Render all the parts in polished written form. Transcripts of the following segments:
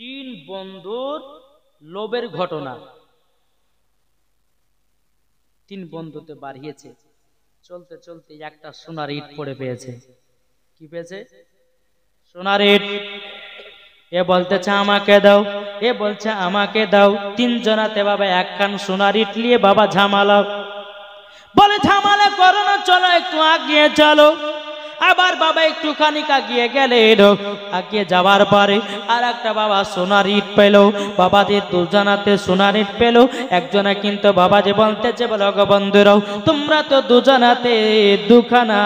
তিন বন্ধুর লোভের ঘটনা। তিন বন্ধুতে বাড়িয়েছে, চলতে চলতে একটা সোনার ইট পড়ে পেয়েছে। কি পেয়েছে? সোনার ইট। এ বলতেছে আমাকে দাও, এ বলছে আমাকে দাও। তিনজনাতে বাবা একখান সোনার ইট নিয়ে বাবা ঝামেলা। বলে ঝামেলা করো না, চলো একটু আগিয়ে চলো। আবার বাবা একটুখানি আগিয়ে গেলে, আগিয়ে যাওয়ার পরে আর একটা বাবা সোনার ইট পেল। বাবা যে দুজনাতে সোনার ইট পেল, একজনে কিন্তু বাবা যে বলতেছে, বলো গো বন্ধুরাও, তোমরা তো দুজনাতে দুখানা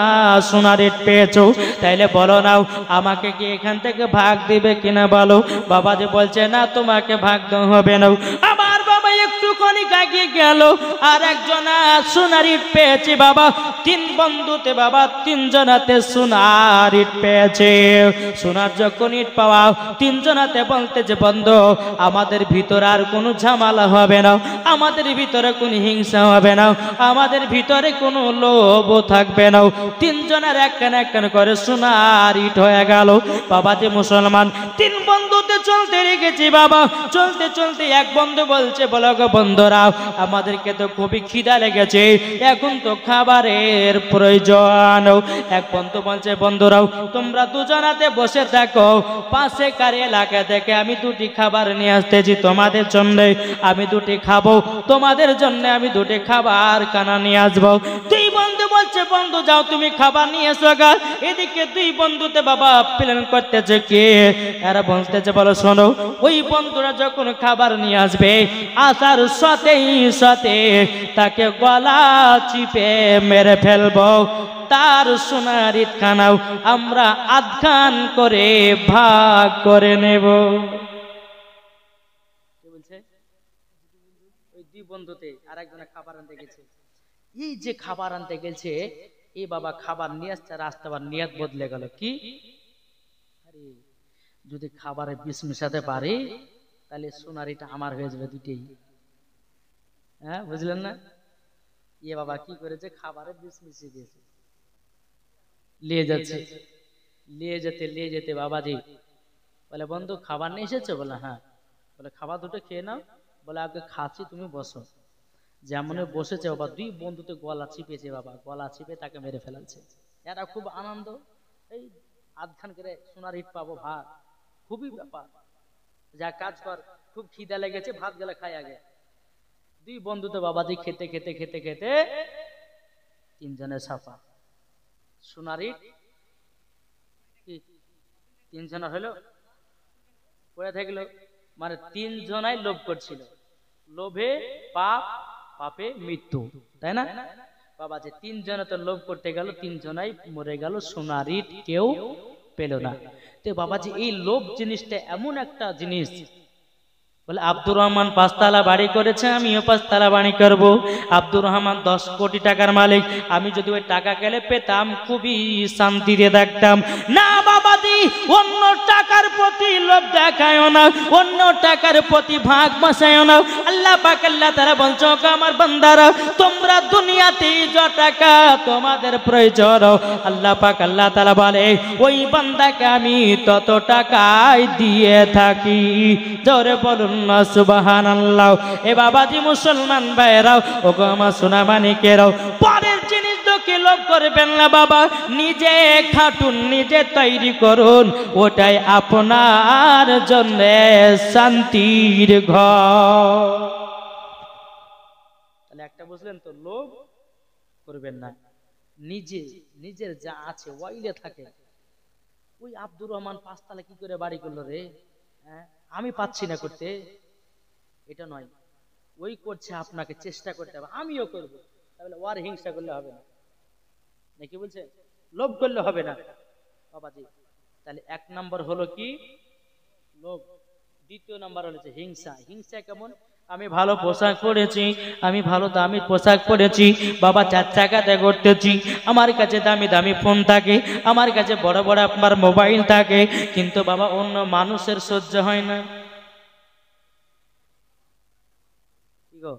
সোনার ইট পেয়েছো, তাইলে বলো নাও আমাকে কি এখান থেকে ভাগ দিবে কিনা বলো। বাবা যে বলছে না, তোমাকে ভাগ দেওয়া হবে না। আবার বাবা একটুখানি আগিয়ে গেল, আর একজনা সোনার ইট পেয়েছে। বাবা তিন বন্ধুতে বাবা তিনজনাতে সোনার ইট পেয়েছে। সোনার যখন ইট পাওয়া, তিনজনাতে বলতে যে বন্ধু, আমাদের ভিতরে আর কোনো ঝামেলা হবে না, আমাদের ভিতরে কোনো হিংসা হবে না, আমাদের ভিতরে কোনো লোভ থাকবে না। তিনজনের একখান একখান করে সোনার ইট হয়ে গেল। বাবা যে মুসলমান, তিন বন্ধুতে চলতে রেখেছি। বাবা চলতে চলতে এক বন্ধু বলছে, বলো গো বন্ধুরা, আমাদেরকে তো খুবই খিদা লেগেছে, এখন তো খাবারের প্রয়োজন। এক বন্ধু বলছে, বন্ধুরাও তোমরা দুজনাতে বসে থাকো, পাশে কার এলাকা থেকে আমি দুটি খাবার নিয়ে আসতেছি তোমাদের জন্য, আমি দুটি খাবো, তোমাদের জন্য আমি দুটি খাবার কানা নিয়ে আসবো। দুই বন্ধু বলছে, বন্ধু যাও তুমি খাবার নিয়ে এসো গা। এদিকে দুই বন্ধুতে বাবা প্ল্যান করতেছে কে, এরা বলতেছে, বলো শোনো, ওই বন্ধুরা যখন খাবার নিয়ে আসবে, আসার সাথেই সাথে তাকে গলা চিপে মেরে ফেলবো, তার সোনার ইট খানাও আমরা আধখান করে ভাগ করে নেব। কি বলছে? ওই দুই বন্ধুতে আর একজনে খাবার আনতে গেছে। এই যে খাবার আনতে গেছে, এই বাবা খাবার নিয়ে আসছে, রাস্তা আবার নিয়ত বদলে গেল। কি? আরে যদি খাবারে বিষ মিশাতে পারে, তাহলে সোনার ইট আমার হয়ে যাবে দুটেই। হ্যাঁ, বুঝলেন না? এ বাবা কি করেছে, খাবারে বিষ মিশিয়ে দিয়েছে। নিয়ে যাচ্ছে, নিয়ে যেতে বাবাজি বলে, বন্ধু খাবার নিয়ে এসেছো? বলে হ্যাঁ। বলে খাবার দুটো খেয়ে নাও। বলে আগে খাচ্ছি, তুমি বসো। যেমন বসেছে বাবা, দুই বন্ধুতে গলা চিপেছে। বাবা গলা চিপে তাকে মেরে ফেলাচ্ছে। এরা খুব আনন্দ, এই আধখান করে সোনার ইট পাবো, ভাত, খুবই ব্যাপার। যা কাজ কর, খুব খিদা লেগেছে, ভাত গেলে খাই আগে। দুই বন্ধুতে বাবাজি খেতে খেতে খেতে খেতে তিনজনের সাফা। সোনার ইট তিনজনের হলো, পড়ে থাকলো। মানে তিনজনাই লোভ করছিল, লোভে পাপ, পাপে মৃত্যু, তাই না? বাবা যে তিনজনে তো লোভ করতে গেল, তিনজনাই মরে গেল, সোনার ইট কেউ পেল না। তো বাবাজি এই লোভ জিনিসটা এমন একটা জিনিস, বলে আব্দুর রহমান ৫ তলা বাড়ি করেছে, আমিও ৫ তলা বাড়ি করব। আব্দুর রহমান ১০ কোটি টাকার মালিক, আমি যদি ওই টাকা গেলে পেতাম, খুবই শান্তিতে দেখতাম। না বাবাজি, অন্য টাকার প্রতি লোভ দেখায় না, অন্য টাকার প্রতি ভাগ বসায় না। আল্লাহ পাক আল্লাহ তাআলা বলছো, আমার বান্দারা, তোমরা দুনিয়াতে যত টাকা তোমাদের প্রয়োজন, আল্লাহ পাক আল্লাহ তাআলা বলে ওই বান্দাকে আমি তত টাকাই দিয়ে থাকি। জোরে বলুন না সুবহানাল্লাহ। এ বাবাজি মুসলমান ভাইরাও, ওগো আমার সোনা মানিকেরাও, পরের জিনিস দেখে লোভ করবেন না বাবা, নিজে খাটুন, নিজে তৈরি করুন, ওটাই আপনার জন্য শান্তির ঘর। তাহলে একটা বুঝলেন তো, লোভ করবেন না, নিজে নিজের যা আছে ওইলে থাকে। ওই আব্দুর রহমান ৫ তলা কি করে বাড়ি করলো রে? হ্যাঁ, আমি পাচ্ছি না করতে, এটা নয়। ওই করছে, আপনাকে চেষ্টা করতে হবে, আমিও করব। তাহলে ওর হিংসা করলে হবে না, নাকি বলছে? লোভ করলে হবে না বাবাজি। তাহলে এক নাম্বার হলো কি? লোভ। দ্বিতীয় নাম্বার হচ্ছে হিংসা। হিংসা কেমন? আমি ভালো পোশাক পরেছি, আমি ভালো দামি পোশাক পরেছি, বাবা ৪ চাকাতে ঘুরতেছি, আমার কাছে দামি দামি ফোন থাকে, আমার কাছে বড় বড় আপনার মোবাইল থাকে, কিন্তু বাবা অন্য মানুষের সহ্য হয় না। কি গো?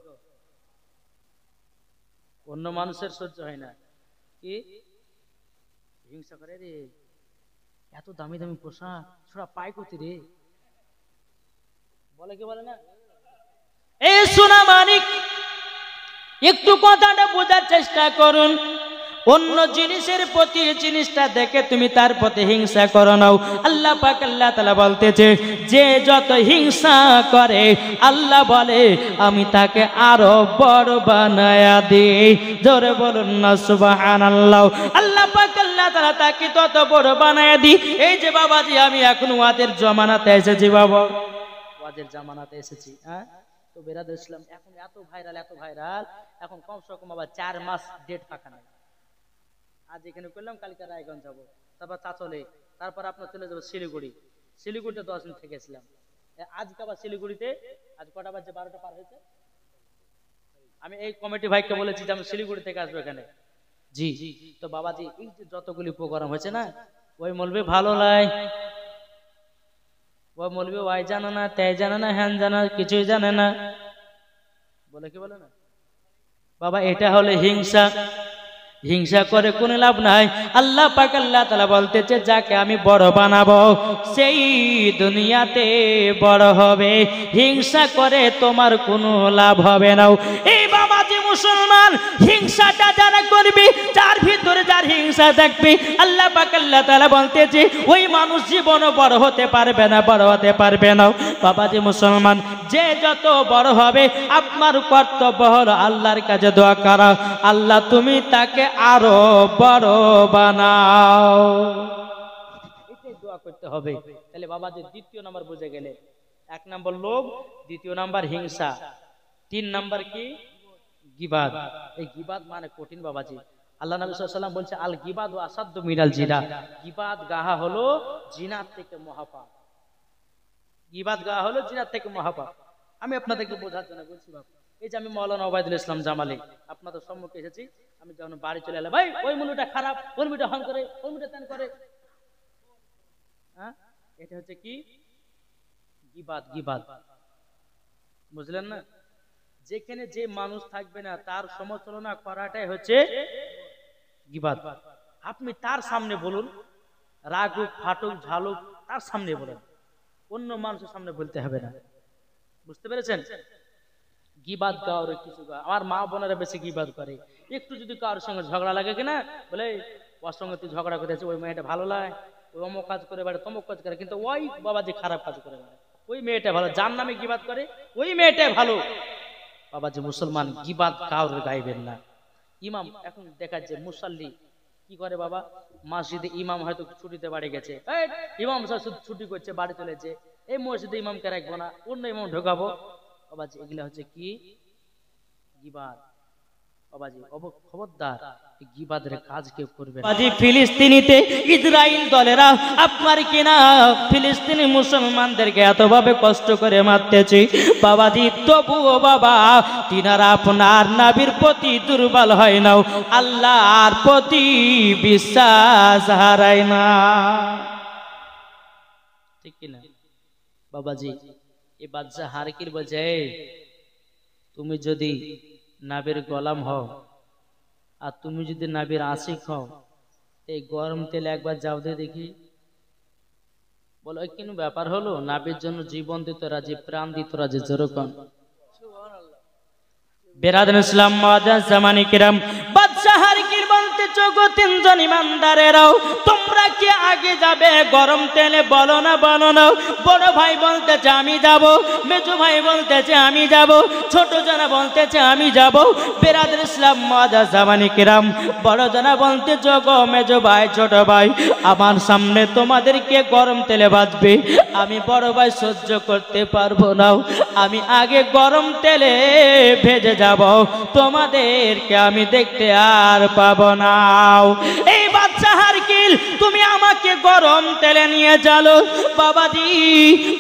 অন্য মানুষের সহ্য হয় না, কি হিংসা করে রে, এত দামি দামি পোশাক ছোড়া পায় কোথায় রে? বলে কি বলে না? এই সোনা মানিক, একটু কথাটা বোঝার চেষ্টা করুন। অন্য জিনিসের প্রতি জিনিসটা দেখে তুমি তার প্রতি হিংসা করো নাও। আল্লাহ পাক আল্লাহ তাআলা বলতেছে, যে যত হিংসা করে আল্লাহ বলে আমি তাকে আরো বড় বানায়া দিই। জোরে বলুন না সুবহানাল্লাহ। আল্লাহ পাক আল্লাহ তাআলা তাকে তত বড় বানায়া দিই। এই যে বাবাজি আমি এখন ওয়াজের জামানাতে এসেছি, বাবা ওয়াজের জামানাতে এসেছি। হ্যাঁ তো বেরাদ ইসলাম এখন এত ভাইরাল এখন কমসে কম আবার 4 মাস ডেট ফাঁকা নাই। আজ এখানে করলাম, কালকে রায়গঞ্জ যাবো, তারপর চাচলে, তারপর আপনার চলে যাবো শিলিগুড়ি। শিলিগুড়িতে 10 দিন থেকেছিলাম। আজকে আবার শিলিগুড়িতে, আজ কটা বাজে, 12টা পার হয়েছে। আমি এই কমিটি ভাইকে বলেছি যে আমি শিলিগুড়ি থেকে আসবো এখানে। জি তো বাবাজি এই যে যতগুলি প্রোগ্রাম হয়েছে না, ওই মলবে ভালো লাগে, ওই মলবে ওয়াই জানে না, তাই জানে না, হ্যান জানে না, কিছুই জানে না, বলে কি বলে না বাবা। এটা হলে হিংসা। হিংসা করে কোনো লাভ নাই। আল্লাহ পাক আল্লাহ তাআলা বলতেছে যাকে আমি বড় বানাবো সেই দুনিয়াতে বড় হবে। হিংসা করে তোমার কোনো লাভ হবে না। এই বাবাজি মুসলমান, হিংসাটা যারা করবে, যার ভিতরে যার হিংসা থাকবে, আল্লাহ পাক আল্লাহ তাআলা বলতেছে ওই মানুষ জীবনও বড় হতে পারবে না, বড় হতে পারবে না। বাবাজি মুসলমান, যে যত বড় হবে আপনার কর্তব্য হলো আল্লাহর কাছে দোয়া করা, আল্লাহ তুমি তাকে আরো বড় বানাও। এটাই দোয়া করতে হবে। তাহলে বাবাজি দ্বিতীয় নাম্বার বুঝে গেলে, 1 নাম্বার লোভ, 2 নাম্বার হিংসা, 3 নাম্বার কি গীবাত। এই গীবাত মানে কঠিন বাবাজি। আল্লাহ নবী সাল্লাল্লাহু আলাইহি ওয়াসাল্লাম বলছে আল গীবাত ওয়া আসাদ্দু মিনাল জিনা। গীবাত গাহা হলো জিনার থেকে মহাপাপ। গীবাত গাহা হলো জিনার থেকে মহাপাপ। আমি আপনাদেরকে বোঝার জন্য বলছি বাবা। এই যে আমি মাওলানা ওবায়দুল ইসলাম জামালি আপনাদের সম্মুখে এসেছি, আমি যখন বাড়ি চলে এলাম, ভাই ওই মুলুটা খারাপ, ওই মুলুটা হন করে, ওই মুলুটা তেন করে, হ্যাঁ এটা হচ্ছে কি গীবাত। গীবাত বুঝলেন না? যেখানে যে মানুষ থাকবে না তার সমালোচনা করাটাই হচ্ছে গীবাত। আপনি তার সামনে বলুন, রাগুক ফাটুক ঝালুক তার সামনে বলেন, অন্য মানুষের সামনে বলতে হবে না। বুঝতে পেরেছেন? গীবাত গাওয়ার কিছু, আমার মা বোনেরা বেশি গীবাত করে। একটু যদি কারোর সঙ্গে ঝগড়া লাগে কিনা, বলে ওর সঙ্গে তুই ঝগড়া করেছে, ওই মেয়েটা ভালো লাগে, ওই অমুক কাজ করে বেড়ে, তমুক কাজ করে, কিন্তু ওই বাবাজি খারাপ কাজ করে বেড়ে, ওই মেয়েটা ভালো, যার নামে গীবাত করে ওই মেয়েটাই ভালো। বাবাজি মুসলমান, গীবাত কাউর গাইবেন না। ইমাম এখন দেখাচ্ছে মুসাল্লি কি করে বাবা, মসজিদে ইমাম হয়তো ছুটিতে বাড়ি গেছে, ইমাম সাহেব ছুটি করছে, বাড়ি চলেছে, এই মসজিদে ইমামকে রাখবো না, অন্য ইমাম ঢোকাবো। বাবাজি এগুলা হচ্ছে কি গীবাত। বাবাজি খবরদার, গীবাতের কাজ কেউ করবে না। বাবাজি ফিলিস্তিনিতে ইসরাইল দলেরা আপনার কিনা ফিলিস্তিনি মুসলমানদেরকে এতভাবে কষ্ট করে মারতেছে বাবাজি, তবুও বাবা তিনারা আপনার নবীর প্রতি দুর্বল হয় না, আল্লাহর প্রতি বিশ্বাস হারায় না। ঠিক কিনা বাবাজি? এই বাদশা হারকির বলছে তুমি যদি নবীর গোলাম হও আর তুমি যদি নবীর আশিক হও, এই গরম তেলে একবার যাও দে দেখি। বলো কেন ব্যাপার হলো? নবীর জন্য জীবন দিতে রাজি, প্রাণ দিতে রাজি। যেরকম বেরাদান ইসলাম মাদান জামানি কিরাম, বাদশা হারকির বলতে চোখ 3 জন ইমানদারেরাও তোমরা কি আগে যাবে গরম তেলে? বলো না, বলো না। বড় ভাই বলতেছে আমি যাব, মেজো ভাই বলতেছে আমি যাব, ছোট জনা বলতেছে আমি যাব। বেরাদান ইসলাম মাদান জামানি কিরাম, বড় জনা বলতে চোখ মেজো ভাই ছোট ভাই আমার সামনে তোমাদেরকে গরম তেলে ভাজবে, আমি বড় ভাই সহ্য করতে পারবো না, আমি আগে গরম তেলে ভেজে যাব, তোমাদেরকে আমি দেখতে আর পাবো না। এই বাদশা হারকিল তুমি আমাকে গরম তেলে নিয়ে চলো। বাবাজি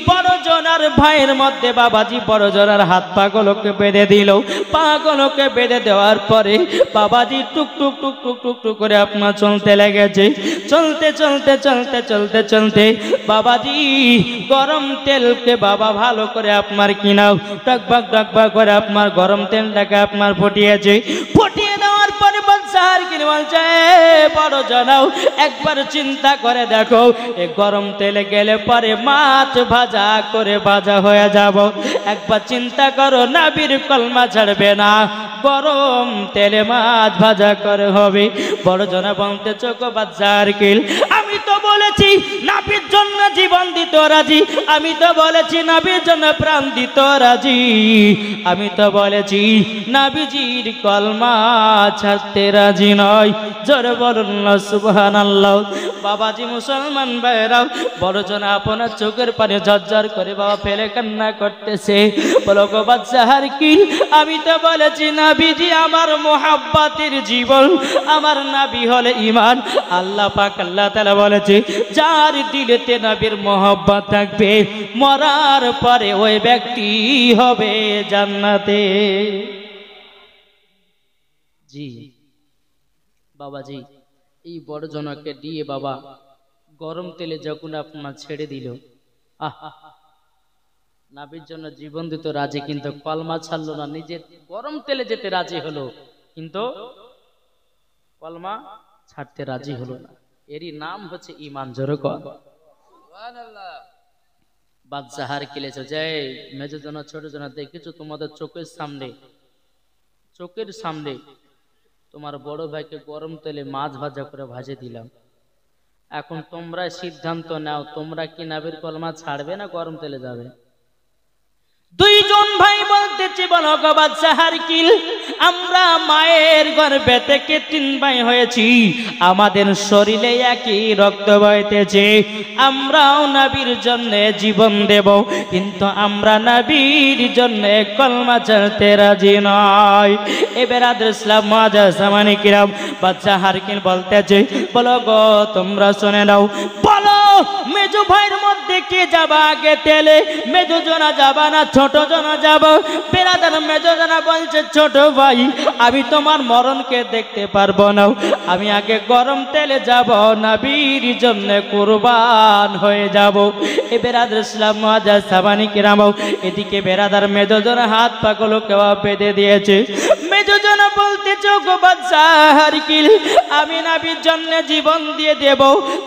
বড় জনার ভাইয়ের মধ্যে বাবাজি বড় জনার হাত পাগুলোকে বেঁধে দিল। পাগুলোকে বেঁধে দেওয়ার পরে বাবাজি টুক টুক টুক টুক টুক টুক করে আপনার চলতে লেগেছে। চলতে চলতে চলতে চলতে চলতে বাবাজি গরম তেলকে বাবা ভালো করে আপনার কিনাও টকবাক টকবাক করে আপনার গরম তেলটাকে আপনার ফুটিয়েছে। ফুটিয়ে দেওয়ার পরে বাদশা বাদশাহ কি বলছে বড় জানাও একবার চিন্তা করে দেখো এই গরম তেলে গেলে পরে মাছ ভাজা করে ভাজা হয়ে যাব একবার চিন্তা করো নবীর কলমা ছাড়বে না গরম তেলে মাছ ভাজা করে হবে বড় জনা বলতে চোখ বাদশাহ কি আমি তো বলেছি নবীর জন্য জীবন দিতে রাজি আমি তো বলেছি নবীর জন্য প্রাণ দিতে রাজি আমি তো বলেছি নবীজির কলমা ছাড়তে রাজি নয় জোরে বলুন না সুবহানাল্লাহ বাবাজি মুসলমান ভাইরা বড় জন আপনার চোখের পানি ঝরঝর করে বাবা ফেলে কান্না করতেছে বলো গো বাদশাহ কি আমি তো বলেছি নবীজি আমার মোহাব্বতের জীবন আমার নবী হলে ঈমান আল্লাহ পাক আল্লাহ তাআলা বলেছে যার দিলেতে নবীর মোহাব্বত থাকবে মরার পরে ওই ব্যক্তি হবে জান্নাতে জি বাবাজি এই বড় জনকে দিয়ে বাবা গরম তেলে যখন আপনার ছেড়ে দিল নবীর জন্য জীবন দিত রাজি কিন্তু কলমা ছাড়লো না নিজে গরম তেলে যেতে রাজি হলো কিন্তু কলমা ছাড়তে রাজি হলো না এরই নাম হচ্ছে ঈমান জোরে কর সুবহানাল্লাহ বাদশাহার কিলেছে জয় মেজো জন ছোট জন দেখেছো তোমাদের চোখের সামনে তোমার বড় ভাইকে গরম তেলে মাছ ভাজা করে ভাজে দিলাম এখন তোমরা সিদ্ধান্ত নাও তোমরা কি নবীর কলমা ছাড়বে না গরম তেলে যাবে দুইজন ভাই বলতেছে বলো গো বাদশাহার কিল আমরা মায়ের গর্ভে থেকে তিন ভাই হয়েছি আমাদের শরীরে একই রক্ত বইতেছে আমরাও নবীর জন্য জীবন দেব কিন্তু আমরা নবীর জন্য কলমা ছাড়তে রাজি নয় এবার ইসলাম মুআজ্জাজ সামানি কিরাম বাদশাহার কিল বলতেছে বলো গো তোমরা শুনে নাও বলো মেজো ভাইয়ের মধ্যে কে যাবা আগে তেলে মেজো জনা যাবা না ছোট জনা যাব বেরাদার মেজো জনা বলছে ছোট ভাই আমি তোমার মরণকে দেখতে পারবো না আমি আগে গরম তেলে যাব নবীর জন্য কুরবান হয়ে যাব এই বেরাদার ইসলাম মুআজ্জাজ সামানি কিরাম এদিকে বেরাদার মেজো জনা হাত পাগুলো কেউ বেঁধে দিয়েছে মেজো জনা বলতেছে গো বাদশাহার কিল আমি নবীর জন্য জীবন দিয়ে দেব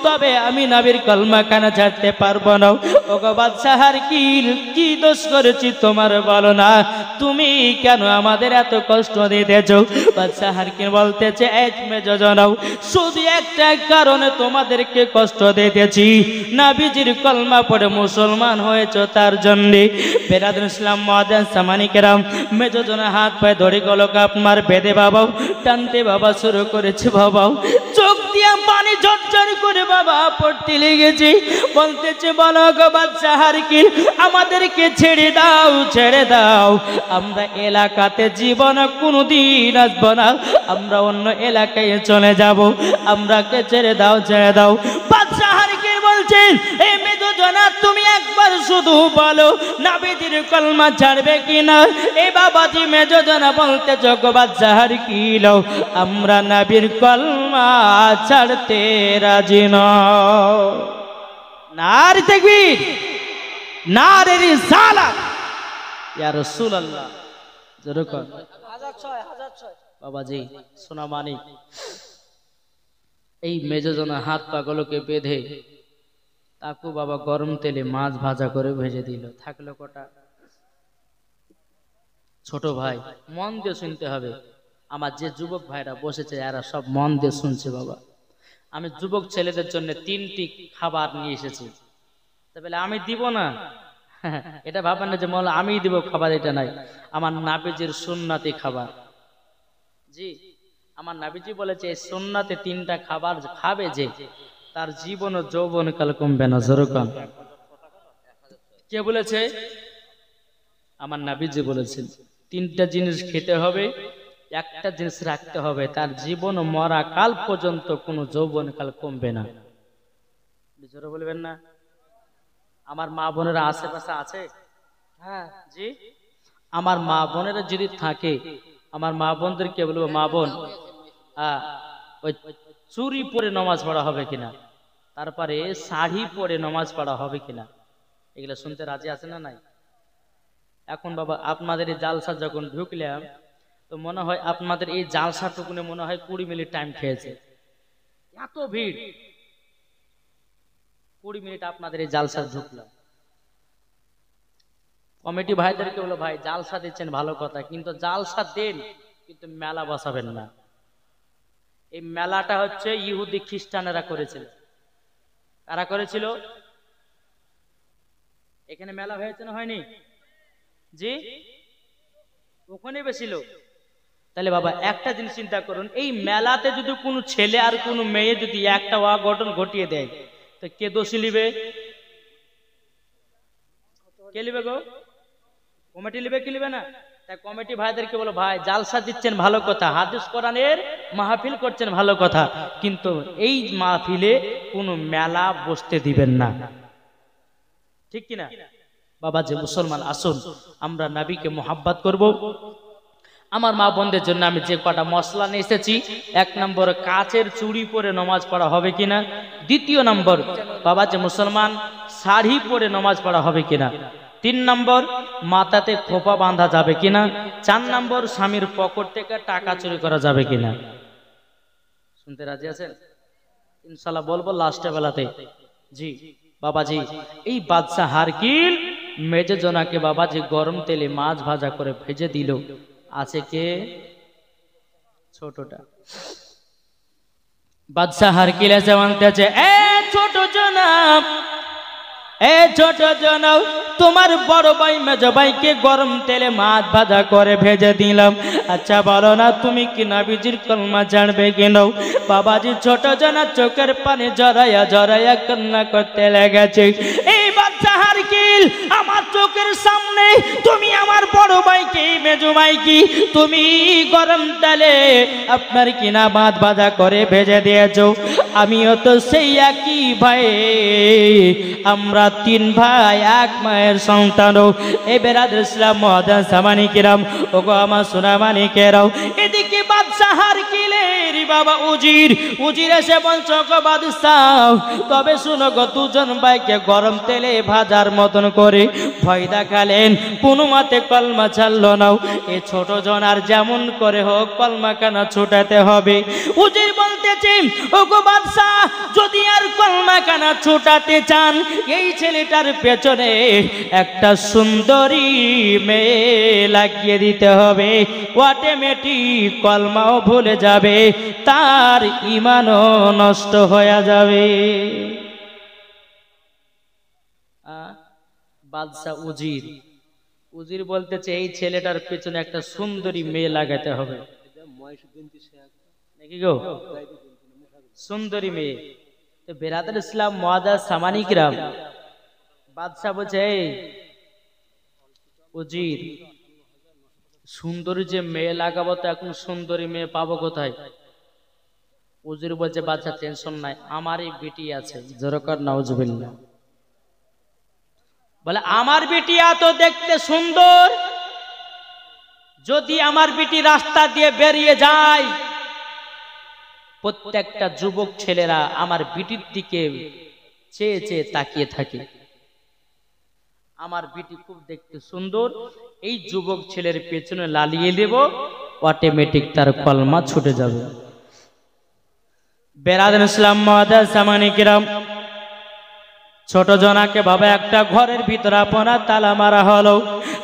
তবে আমি নবীর কলমা কানা ছাড়তে পারবো না ও গো বাদশাহার কিল কি দোষ করেছি তোমার বলো না তুমি কেন আমাদের এত কষ্ট দিতেছো বাদশাহার কিল বলতেছে এক মেজো জনাও শুধু একটা কারণে তোমাদেরকে কষ্ট দিতেছি নবীজির কলমা পড়ে মুসলমান হয়েছো তার জন্য বেরাদুল ইসলাম মুআজ্জাজ সামানি কেরাম মেজো জনা হাত পায়ে ধরে গলক আপনার বেঁধে বাবাও টানতে বাবা শুরু করেছে বাবাও চোখ দিয়া পানি ঝরঝর করে বাবা পড়তে লেগেছে বলতেছে বলো গো বাদশাহার কিল আমাদেরকে ছেড়ে দাও আমরা এলাকাতে জীবন কোনোদিন আসবো না আমরা অন্য এলাকায় চলে যাব আমরাকে ছেড়ে দাও বাদশাহার কিল বলছেন এই মেজো জনা তুমি একবার শুধু বলো নবীজির কলমা ছাড়বে কিনা এই বাবাজি মেজো জনা বলতে যোগ বাদশাহার কিল আমরা নবীর কলমা ছাড়তে রাজি নই নারে তাকবীর নারে রিসালাত ইয়া রাসূলুল্লাহ জোরে কর 1006 বাবাজি সোনা মানিক এই মেজো জনা হাত পাগুলোকে বেঁধে তাকু বাবা গরম তেলে মাছ ভাজা করে ভেজে দিল থাকলো কটা ছোট ভাই মন দিয়ে শুনতে হবে আমার যে যুবক ভাইরা বসেছে এরা সব মন দিয়ে শুনছে বাবা আমি যুবক ছেলেদের জন্য 3টি খাবার নিয়ে এসেছি তাহলে আমি দিব না এটা ভাবেন না যে মোলা আমি দিব খাবার এটা নাই আমার নবীজির সুন্নতি খাবার জি আমার নবীজি বলেছে এই সুন্নতে 3টা খাবার খাবে যে তার জীবন ও যৌবন কাল কমবে না জোরকান কে বলেছে আমার নবীজি বলেছেন 3টা জিনিস খেতে হবে একটা জিনিস রাখতে হবে তার জীবন ও মরা কাল পর্যন্ত কোনো যৌবন কাল কমবে না জোরে বলবেন না আমার মা বোনেরা আশেপাশে আছে হ্যাঁ জি আমার মা বোনেরা যদি থাকে আমার মা বোনদেরকে বলবো মা বোন ওই চুরি পরে নামাজ পড়া হবে কিনা তারপরে শাড়ি পরে নামাজ পড়া হবে কিনা এগুলো শুনতে রাজি আছে না নাই এখন বাবা আপনাদের এই জালসা যখন ঢুকলাম তো মনে হয় আপনাদের এই জালসাটুকুনে মনে হয় 20 মিনিট টাইম খেয়েছে, এত ভিড়। 20 মিনিট আপনাদের এই জালসা ঢুকলাম। কমিটি ভাইদেরকে বলো, ভাই জালসা দিচ্ছেন ভালো কথা, কিন্তু জালসা দেন কিন্তু মেলা বসাবেন না। এই মেলাটা হচ্ছে ইহুদি খ্রিস্টানেরা করেছিল। কারা করেছিল? এখানে মেলা হয়েছে না হয়নি? জি, ওখানে বেশি লোক। তাহলে বাবা একটা জিনিস চিন্তা করুন, এই মেলাতে যদি কোনো ছেলে আর কোনো মেয়ে যদি একটা অঘটন ঘটিয়ে দেয়, তো কে দোষী নিবে? কে নিবে গো? কমিটি নিবে কি নিবে না? তাই কমিটি ভাইদেরকে বলো, ভাই জালসা দিচ্ছেন ভালো কথা, হাদিস কোরআনের মাহফিল করছেন ভালো কথা, কিন্তু এই মাহফিলে কোনো মেলা বসতে দিবেন না, ঠিক কিনা? বাবা যে মুসলমান, আসুন আমরা নবীকে মোহাব্বত করব। আমার মা বোনদের জন্য আমি যে কটা মশলা নিয়ে এসেছি, 1 নম্বর কাচের চুড়ি পরে নামাজ পড়া হবে কিনা, 2 নম্বর বাবা যে মুসলমান শাড়ি পরে নামাজ পড়া হবে কিনা, 3 নম্বর মাথাতে খোপা বাঁধা যাবে কিনা, 4 নম্বর স্বামীর পকেট থেকে টাকা চুরি করা যাবে কিনা। শুনতে রাজি আছেন? ইনশাআল্লাহ বলবো লাস্টে বেলাতে। জি বাবাজি, এই বাদশা হারকিল মেজে জনাকে বাবাজি গরম তেলে মাছ ভাজা করে ভেজে দিল। আছে কে? ছোটটা বাদশা হারকিল এসে বলতেছে, এ ছোট জনাব, এ ছোট জনাব, তোমার বড় ভাই মেজ ভাইকে গরম তেলে মাছ ভাজা করে ভেজে দিলাম। আচ্ছা বলো না, তুমি কি নবীজির কলমা জানবে কেন? বাবাজি ছোট জনা চোখের পানি জড়াইয়া জড়াইয়া কান্না করতে লেগেছে। এই বাদশা হারকিল, আমার চোখের সামনে তুমি আমার বড় ভাইকে মেজ ভাইকে তুমি গরম তেলে আপনার কিনা মাছ ভাজা করে ভেজে দিয়েছো। আমিও তো সেই একই ভাই, আমরা 3 ভাই 1 মায়ের সন্তান। এই বেরাদর ইসলাম মুআজ্জাজ সামানি কিরাম, ওগো আমার সোনা মানিকেরাও, এদিকে বাদশা হারকিলের বাবা উজির এসে বলছো, গো বাদশাহ তবে শুনো গো, 2 জন ভাইকে গরম তেলে ভাজার মতন করে ভয় দেখালেন, কোনো মতে কলমা ছাড়লো না। এই ছোট জন আর যেমন করে হোক কলমা কানা ছুটাতে হবে। উজির বলতেছে, ওগো বাদশাহ যদি আর কলমা কানা ছুটাতে চান, এই ছেলেটার পেছনে একটা সুন্দরী মেয়ে লাগিয়ে দিতে হবে, অটোমেটিক কলমাও ভুলে যাবে, তার ঈমানও নষ্ট হয়ে যাবে। বাদশা উজির বলতেছে, এই ছেলেটার পেছনে একটা সুন্দরী মেয়ে লাগাতে হবে, নাকি গো? সুন্দরী মেয়ে। তো বেরাদর ইসলাম মুআজ্জাজ সামানি কিরাম, বাদশা বলছে, এই উজির সুন্দরী যে মেয়ে লাগাবো, তো এখন সুন্দরী মেয়ে পাবো কোথায়? উজির বলছে, বাদশা টেনশন নাই, আমারই বেটি আছে। জোরকার নাউজুবিল্লাহ। বলে, আমার বেটি এত দেখতে সুন্দর, যদি আমার বেটি রাস্তা দিয়ে বেরিয়ে যায়, প্রত্যেকটা যুবক ছেলেরা আমার বেটির দিকে চেয়ে চেয়ে তাকিয়ে থাকে। আমার বেটি খুব দেখতে সুন্দর, এই যুবক ছেলের পেছনে লালিয়ে দেব, অটোমেটিক তার কলমা ছুটে যাবে। বেরাদর ইসলাম মুআজ্জাজ সামানি কিরাম, ছোট জনাকে বাবা একটা ঘরের ভিতরে আপনার তালা মারা হলো।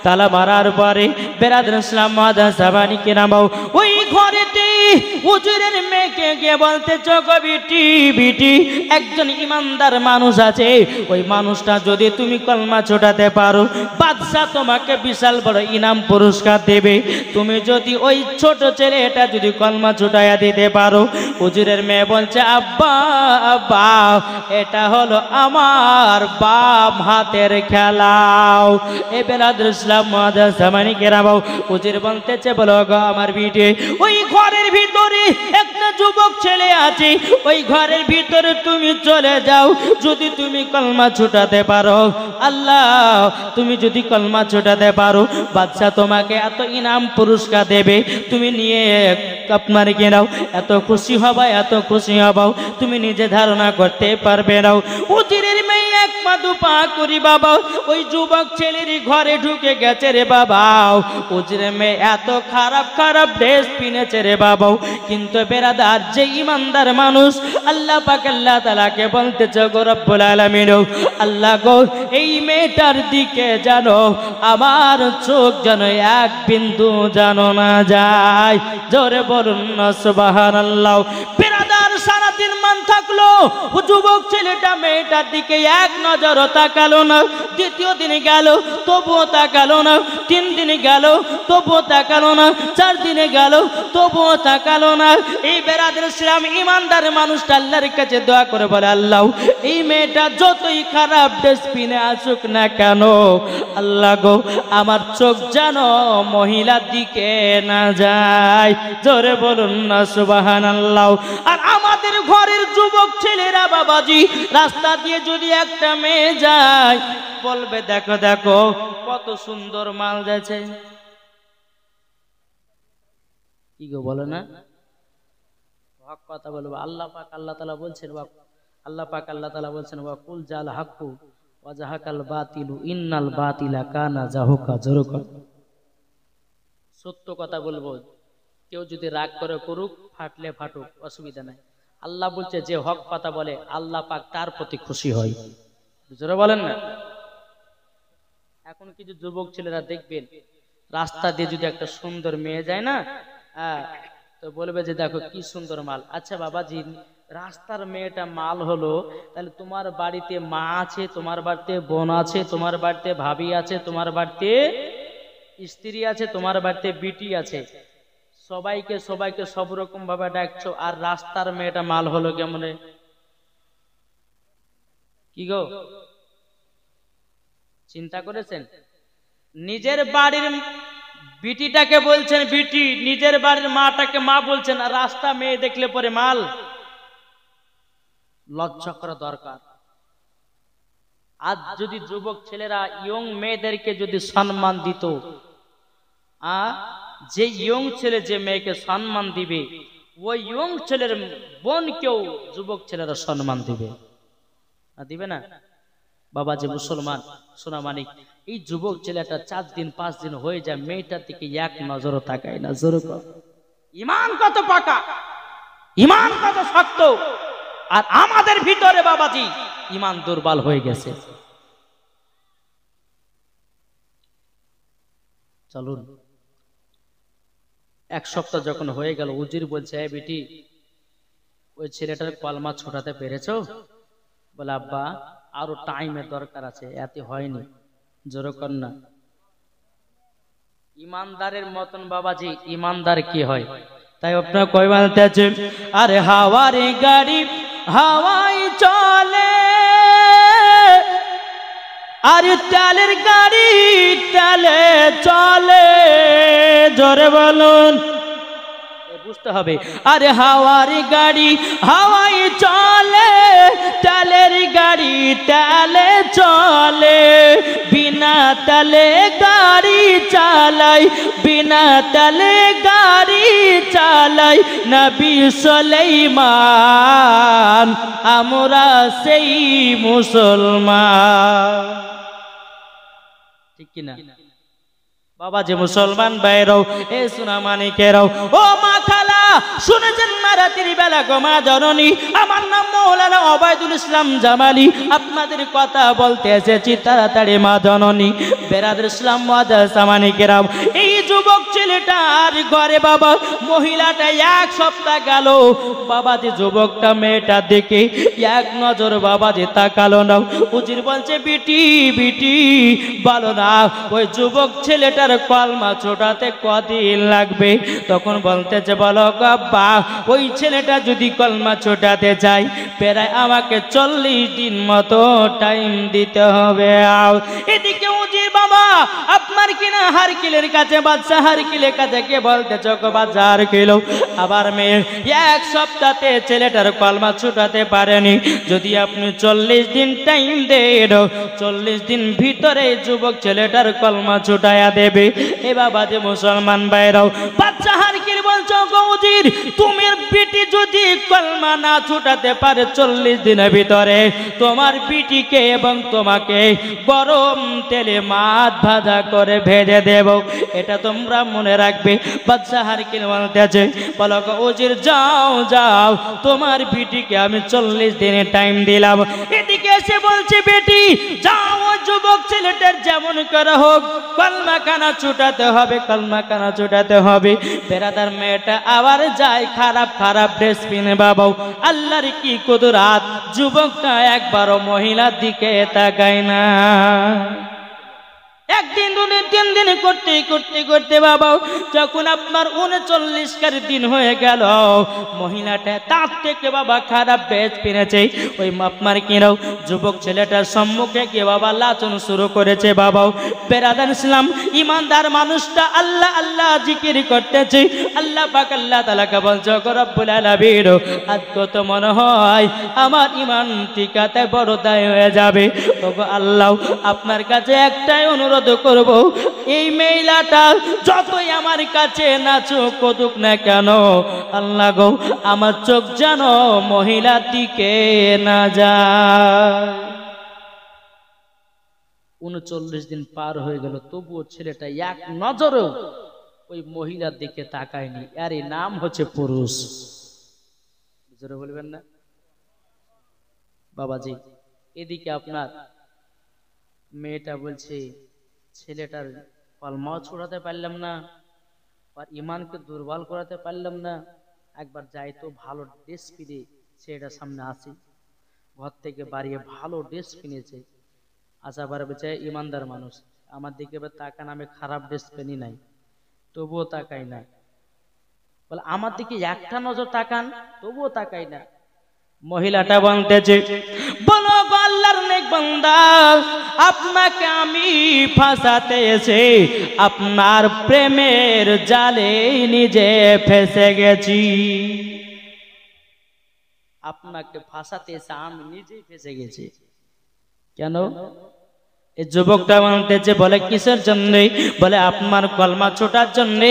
তালা মারার পরে বেরাদর ইসলাম মুআজ্জাজ সামানি কিরাম, ওই ঘরেতে হুজুরের মেয়েকে গিয়ে বলতে, চোখো বিটি, একজন ইমানদার মানুষ আছে, ওই মানুষটা যদি তুমি কলমা ছোটাতে পারো, বাদশাহ তোমাকে বিশাল বড় ইনাম পুরস্কার দেবে। তুমি যদি ওই ছোট ছেলেটা যদি কলমা ছোটাইয়া দিতে পারো। হুজুরের মেয়ে বলছে, আব্বা আব্বা, এটা হলো আমার বাম হাতের খেলাও। এ বেরাদর ইসলাম মুআজ্জাজ সামানি কিরাম, হুজুর বলতেছে, বলো গো আমার বিটি, ওই ঘরের ভিতরে একটা যুবক ছেলে আছে, ওই ঘরের ভিতরে তুমি চলে যাও, যদি তুমি কলমা ছোটাতে পারো, আল্লাহ তুমি যদি কলমা ছোটাতে পারো, বাদশা তোমাকে এত ইনাম পুরস্কার দেবে, তুমি নিয়ে আপনার কেনাও, এত খুশি হবা, এত খুশি হবাও তুমি নিজে ধারণা করতে পারবে না। উজিরের মেয়ে মধু পা করি বাবা, ওই যুবক ছেলের ঘরে ঢুকে গেছে রে বাবা। উজরে মেয়ে এত খারাপ খারাপ ড্রেস কিনেছে রে বাবা। কিন্তু বেরাদার যে ইমানদার মানুষ আল্লাহ পাক আল্লাহ তাআলাকে বলতেছে গো রব্বুল আলামিন, আল্লাহ গো এই মেয়েটার দিকে জানো আমার চোখ যেন এক বিন্দু জানো না যায়। জোরে বলুন না সুবহানাল্লাহ। বেরাদার সারাদিন মান থাকলো, ও যুবক ছেলেটা মেয়েটার দিকে এক নজরও তাকালো না। দ্বিতীয় দিনে গেল তবুও তাকালো না, 3 দিনে গেল তবুও তাকালো না, 4 দিনে গেল তবুও তাকালো না। এই বেরাদার ইসলাম ইমানদার মানুষটা আল্লাহর কাছে দোয়া করে বলে, আল্লাহ এই মেয়েটা যতই খারাপ ড্রেস পিনে আসুক না কেন, আল্লাহ গো আমার চোখ যেন মহিলার দিকে না যায়। জোরে বলুন না সুবহানাল্লাহ। আর আমাদের ঘরের যুবক ছেলেরা বাবাজি রাস্তা দিয়ে যদি একটা মেয়ে যায় বলবে দেখো দেখো কত সুন্দর মাল যাচ্ছে। কি গো বলে না? হক কথা বলবো। আল্লাহ পাক আল্লাহ তাআলা বলছেন, আল্লাহ পাক আল্লাহ তাআলা বলছেন ওয়া কুল জাল হাক্কু ওয়া জাহাকাল বাতিলু ইন্নাল বাতিলা কানা জাহুকা। জোরকা সত্য কথা বলবো, কেউ যদি রাগ করে করুক, ফাটলে ফাটুক, অসুবিধা নাই। আল্লাহ বলছে যে হক কথা বলে আল্লাহ পাক তার প্রতি খুশি হয়। জোরে বলেন না। এখন কিছু যুবক ছেলেরা দেখবেন রাস্তা দিয়ে যদি একটা সুন্দর মেয়ে যায় না, তো বলবে যে দেখো কি সুন্দর মাল। আচ্ছা বাবাজি, রাস্তার মেয়েটা মাল হলো, তাহলে তোমার বাড়িতে মা আছে, তোমার বাড়িতে বোন আছে, তোমার বাড়িতে ভাবি আছে, তোমার বাড়িতে স্ত্রী আছে, তোমার বাড়িতে বিটি আছে, সবাইকে সবাইকে সব রকম ভাবে ডাকছো, আর রাস্তার মেয়েটা মাল হলো কেমনে? কি গো চিন্তা করেছেন? নিজের বাড়ির বিটিটাকে বলছেন বিটি, নিজের বাড়ির মাটাকে মা বলছেন, আর রাস্তা মেয়ে দেখলে পরে মাল। লজ্জা করা দরকার। আজ যদি যুবক ছেলেরা ইয়ং মেয়েদেরকে যদি সম্মান দিত, যে ইয়ং ছেলে যে মেয়েকে সম্মান দিবে, ওই ইয়ং ছেলের বোনকেও যুবক ছেলেরা সম্মান দিবে না, দিবে না? বাবা যে মুসলমান সোনা মানিক, এই যুবক ছেলেটা 4 দিন 5 দিন হয়ে যায় মেয়েটার দিকে এক নজরও তাকায় না। জোরে কর। ইমান কত পাকা, ইমান কত শক্ত, আর আমাদের ভিতরে বাবাজি ইমান দুর্বল হয়ে গেছে। চলুন, 1 সপ্তাহ যখন হয়ে গেল, উজির বলছে এ বেটি ওই ছেলেটার কলমা ছোটাতে পেরেছো? বলে আব্বা আরো টাইমের দরকার আছে, এত হয়নি। জোরে কর না। ইমানদারের মতন বাবাজি ইমানদার কি হয়? তাই আপনার কই বলতে আছে, আরে হাওয়ার গাড়ি হাওয়াই চলে, আর তেলের গাড়ি তেলে চলে। জোরে বলুন, বুঝতে হবে। আরে হাওয়ার গাড়ি হাওয়াই চলে, তেলের গাড়ি তেলে চলে, বিনা তেলে গাড়ি চালাই, বিনা তেলে গাড়ি চালাই নবী সুলাইমান, আমরা সেই মুসলমান। ঠিক কিনা বাবা? যে মুসলমান ভাইরাও, এ সোনা মানিকেরাও, ও মা খালা শুনেছেন না? রাতের বেলা গো মা জননী, আমার নাম মৌলানা ওবায়দুল ইসলাম জামালি, আপনাদের কথা বলতে এসেছি তাড়াতাড়ি মা জননী। বেরাদুল ইসলাম মুআজ্জাজ মানিকেরাও, এই যুবক ছেলেটার ঘরে বাবা মহিলাটা 1 সপ্তাহ গেল, বাবা যে যুবকটা মেয়েটা দেখে এক নজর বাবা যে তাকালো না। উজির বলছে বিটি বিটি বলো না ওই যুবক ছেলেটা কলমা ছোটাতে কদিন লাগবে? তখন বলতেছে বলো আব্বা ওই ছেলেটা যদি কলমা ছোটাতে চাই প্রায় আমাকে 40 দিন মতো টাইম দিতে হবে। এদিকে উজির বাবা আপনার কিনা হারকিলের কাছে, বাদশা হারকিলের কাছে কে বলতেছ গো বাদশা হারকিল, আবার মেয়ে 1 সপ্তাহে ছেলেটার কলমা ছোটাতে পারেনি, যদি আপনি 40 দিন টাইম দেন, 40 দিন ভিতরে যুবক ছেলেটার কলমা ছোটায়া দেবে। এ বাবা যে মুসলমান ভাইরাও, বাদশা হারকিল বলছো গৌজির তুমি বিটি যদি কলমা না ছুটাতে পারে 40 দিনের ভিতরে তোমার বিটিকে এবং তোমাকে গরম তেলে মাছ ভাজা করে ভেজে দেব। এটা তোমরা মনে রাখবে। বাদশা হারকিল বলতেছে বলো গৌজির যাও যাও তোমার বিটিকে আমি 40 দিনের টাইম দিলাম। এদিকে এসে বলছে বেটি যাও যুবক ছেলেটার যেমন করা হোক কলমা খানা ছুটাতে হবে, কলমা খানা ছুটাতে হবে। বেরাদার মেয়েটা আবার যায় খারাপ খারাপ ড্রেস পিনে বাবাও আল্লাহর কি কুদরত যুবকটা একবারও মহিলার দিকে তাকায় না। একদিন দুদিন 3 দিন করতে করতে করতে বাবা যখন আপনার 39 দিন হয়ে গেল মহিলাটা তার থেকে বাবা খারাপ ড্রেস কিনেছে। ওই আপনার কিনাও যুবক ছেলেটার সম্মুখে গিয়ে বাবা লাচন শুরু করেছে। বাবাও বেরাদার ইসলাম ইমানদার মানুষটা আল্লাহ আল্লাহ জিকির করতেছে। আল্লাহ পাক আল্লাহ তাআলাকে বলছে রব্বুল আলামিন আজকে তো মনে হয় আমার ইমান টিকাতে বড় দায় হয়ে যাবে। ওগো আল্লাহ আপনার কাছে একটাই অনুরোধ করব এই মহিলাটা যতই আমার কাছে নাচুক কতুক না কেন আল্লাহ গো আমার চোখ যেন মহিলার দিকে না যায়। 39 দিন পার হয়ে গেল তবুও ছেলেটা এক নজরেও ওই মহিলার দিকে তাকায়নি। আর এই নাম হচ্ছে পুরুষ। জোরে বলবেন না বাবাজি। এদিকে আপনার মেয়েটা বলছে ছেলেটার কলমাও ছড়াতে পারলাম না আর ইমানকে দুর্বল করাতে পারলাম না, একবার যাই তো ভালো ড্রেস কিনে ছেলেটার সামনে আসি। ঘর থেকে বাড়িয়ে ভালো ড্রেস কিনেছে। আসাবার বেচে ইমানদার মানুষ আমার দিকে তাকান, আমি খারাপ ড্রেস কিনি নাই তবুও তাকাই না। বলে আমার দিকে একটা নজর তাকান তবুও তাকাই না। মহিলাটা বলতেছে বলো আল্লাহর নেক বান্দা আপনাকে আমি ফাঁসাতে এসে আপনার প্রেমের জালে নিজে ফেসে গেছি। আপনাকে ফাঁসাতে এসে আমি নিজেই ফেসে গেছি। কেন? এই যুবকটা বলতেছে বলে কিসের জন্য? বলে আপনার কলমা ছোটার জন্য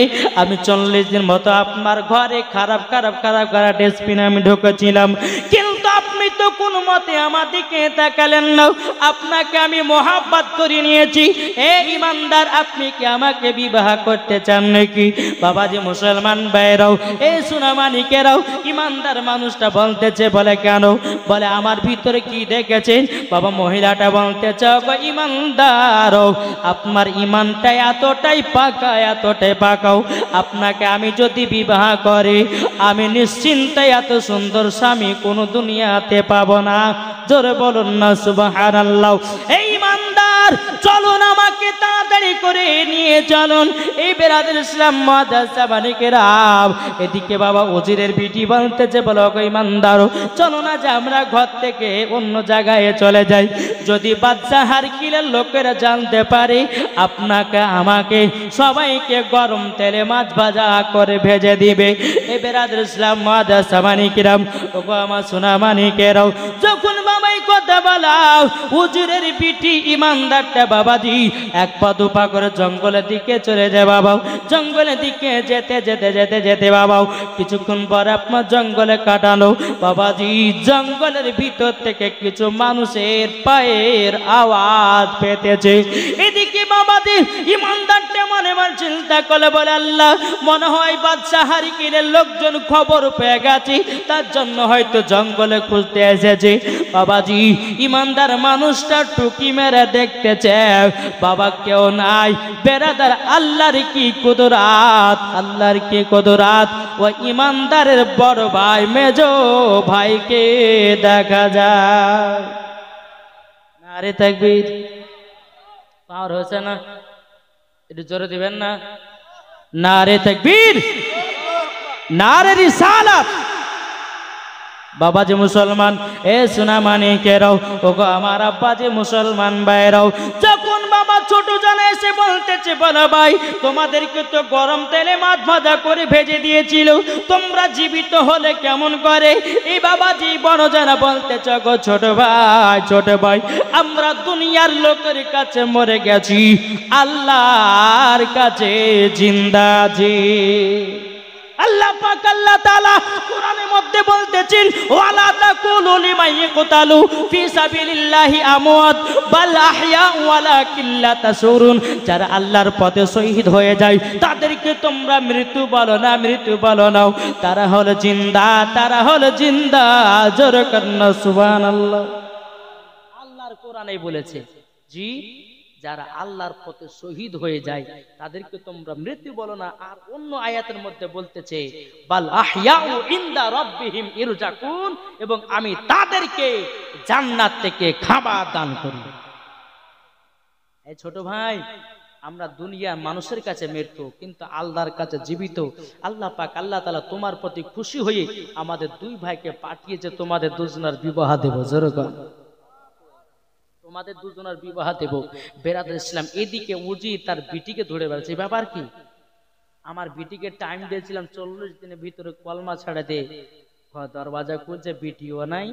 আমি 40 দিন মতো আপনার ঘরে খারাপ খারাপ খারাপ খারাপ ড্রেস পিনে আমি ঢুকেছিলাম, কিন্তু আপনি তো কোনো মতে আমার দিকে তাকালেন না। আপনাকে আমি মোহাব্বত করে নিয়েছি। এ ইমানদার আপনি কি আমাকে বিবাহ করতে চান নাকি? বাবাজি মুসলমান ভাইরাও এ সোনামানিকেরাও ইমানদার মানুষটা বলতেছে বলে কেন? বলে আমার ভিতরে কি দেখেছেন? বাবা মহিলাটা বলতেছে ইমান আপনার ইমানটা এতটাই পাকাও আপনাকে আমি যদি বিবাহ করি আমি নিশ্চিন্তে এত সুন্দর স্বামী কোন দুনিয়াতে পাবো না। জোরে বলুন না সুবহানাল্লাহ। এই ইমানদার চলুন আমাকে তাড়াতাড়ি করে নিয়ে চলুন। এই বেরাদের ইসলাম মাদ্রাসা বানিকেরাম এদিকে বাবা ওজিরের বিটি বলতেছে বলো ইমানদার চলো না যে আমরা ঘর থেকে অন্য জায়গায় চলে যাই। যদি বাদশা হারকিলের লোকেরা জানতে পারে আপনাকে আমাকে সবাইকে গরম তেলে মাছ ভাজা করে ভেজে দিবে। এই বেরাদের ইসলাম মাদ্রাসা বানিকেরাম ওগো আমার সোনা মানিকেরাও যখন বাবাই কথা বলাও হুজুরের বিটি ইমানদারটা বাবাজি এক পা দুপা করে জঙ্গলের দিকে চলে যায়। বাবাও জঙ্গলের দিকে যেতে যেতে যেতে যেতে বাবাও কিছুক্ষণ পর আপনার জঙ্গলে কাটালো। বাবাজি জঙ্গলের ভিতর থেকে কিছু মানুষের পায়ের আওয়াজ পেতেছে। এদিকে বাবাজি ইমানদারটা মনে মনে চিন্তা করে বলে আল্লাহ মনে হয় বাদশা হারকিলের লোকজন খবর পেয়ে গেছে, তার জন্য হয়তো জঙ্গলে খুঁজতে এসেছে। বাবাজি ইমানদার মানুষটা টুকি মেরে দেখতেছে বাবা কেউ নাই। বেরাদার আল্লাহর কি কুদরত, আল্লাহর কি কুদরত। ও ইমানদারের বড় ভাই মেজো ভাইকে দেখা যায়। নারে তাকবীর পাওয়ার হয়েছে না? একটু জোরে দিবেন না? নারে তাকবীর, নারে রিসালাত। বাবাজি মুসলমান এ সোনা মানিকেরাও ওগো আমার আব্বাজি মুসলমান ভাইরাও যখন বাবা ছোট জানা এসে বলতেছে বলো ভাই তোমাদেরকে তো গরম তেলে মাছ ভাজা করে ভেজে দিয়েছিল, তোমরা জীবিত হলে কেমন করে? এই বাবাজি বড় জানা বলতেছে গো ছোট ভাই আমরা দুনিয়ার লোকের কাছে মরে গেছি, আল্লাহর কাছে জিন্দা আছি। আল্লাহ পাক আল্লাহ তাআলা কোরআনের মধ্যে বলতেছেন ওয়ালা তাকুলু লিমান ইয়াকতালু ফি সাবিলিল্লাহি আমওয়াত বাল আহইয়া ওয়ালাকিন লা তাশুরুন। যারা আল্লাহর পথে শহীদ হয়ে যায় তাদেরকে তোমরা মৃত্যু বলো না, মৃত্যু বলো না, তারা হলো জিন্দা, তারা হলো জিন্দা। জোরে কান্না সুবহানাল্লাহ। আল্লাহর কোরআনে বলেছে জি, যারা আল্লাহর পথে শহীদ হয়ে যায় তাদেরকে তোমরা মৃত্যু বলো না। আর অন্য আয়াতের মধ্যে বলতেছে বাল আহইয়াউ ইনদা রাব্বিহিম ইরজাকুন, এবং আমি তাদেরকে জান্নাত থেকে খাবার দান করি। এই ছোট ভাই, আমরা দুনিয়ার মানুষের কাছে মৃত্যু, কিন্তু আল্লাহর কাছে জীবিত। আল্লাহ পাক আল্লাহ তাআলা তোমার প্রতি খুশি হয়ে আমাদের দুই ভাইকে পাঠিয়েছে, তোমাদের দুজনের বিবাহ দেব। জোরে বল, তোমাদের দুজনের বিবাহ দেব। বেরাদুল ইসলাম এদিকে উজি তার বিটিকে ধরে বেড়াচ্ছে, ব্যাপার কি? আমার বিটিকে টাইম দিয়েছিলাম 40 দিনের ভিতরে কলমা ছাড়া দে, দরওয়াজা খুলছে, বিটিও নাই,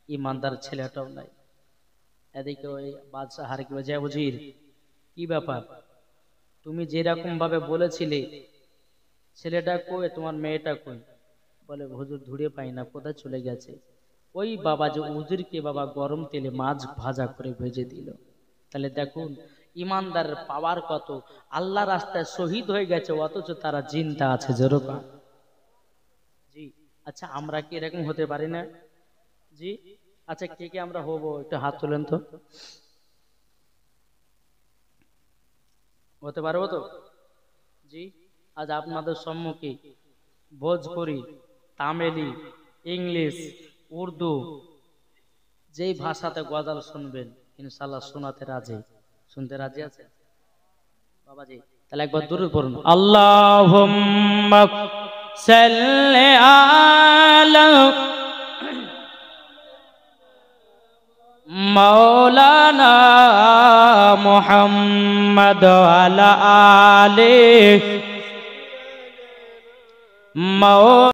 ইমানদার ছেলেটাও নাই। এদিকে ওই বাদশাহ হার কি বাজে, উজির কি ব্যাপার, তুমি যেরকম ভাবে বলেছিলে ছেলেটা কই, তোমার মেয়েটা কই? বলে হুজুর ধুরে পাই না, কোথায় চলে গেছে? ওই বাবা যে উজিরকে বাবা গরম তেলে মাছ ভাজা করে ভেজে দিল। তাহলে দেখুন ইমানদারের পাওয়ার কত। আল্লাহ রাস্তায় শহীদ হয়ে গেছে অথচ তারা জিন্দা আছে। যেরকম জি, আচ্ছা আমরা কি এরকম হতে পারি না? জি, আচ্ছা কে কে আমরা হবো একটু হাত তোলেন তো। হতে পারবো তো? জি, আজ আপনাদের সম্মুখে ভোজপুরি, তামিলি, ইংলিশ, উর্দু, যেই ভাষাতে গজল শুনবেন ইনশাআল্লাহ শোনাতে রাজি। শুনতে রাজি আছে বাবাজি? তাহলে একবার দরুদ পড়ুন, আল্লাহুম্মা সাল্লি আলা মাওলানা মুহাম্মদ ওয়া আলা আলিহি